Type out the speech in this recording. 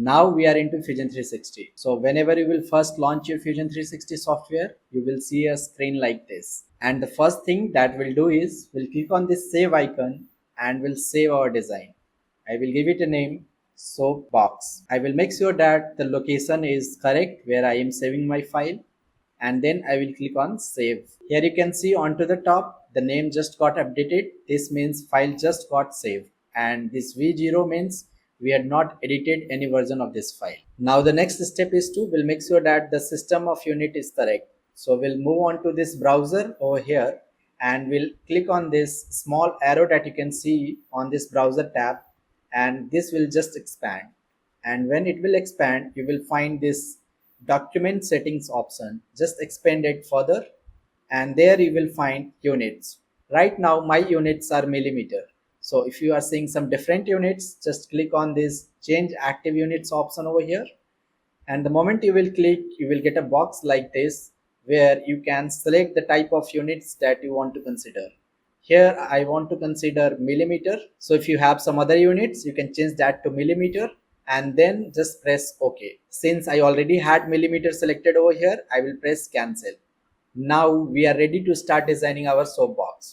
Now we are into Fusion 360. So whenever you will first launch your Fusion 360 software, you will see a screen like this. And the first thing that we'll do is we'll click on this save icon and we'll save our design. I will give it a name, Soapbox. I will make sure that the location is correct where I am saving my file, and then I will click on save. Here you can see onto the top the name just got updated. This means file just got saved, and this V0 means we had not edited any version of this file. Now the next step is to we'll make sure that the system of unit is correct. So we'll move on to this browser over here and we'll click on this small arrow that you can see on this browser tab, and this will just expand. And when it will expand, you will find this document settings option. Just expand it further and there you will find units. Right now my units are millimeter. So if you are seeing some different units, just click on this change active units option over here, and the moment you will click, you will get a box like this where you can select the type of units that you want to consider. Here I want to consider millimeter. So if you have some other units, you can change that to millimeter and then just press OK. Since I already had millimeter selected over here, I will press cancel. Now we are ready to start designing our soapbox.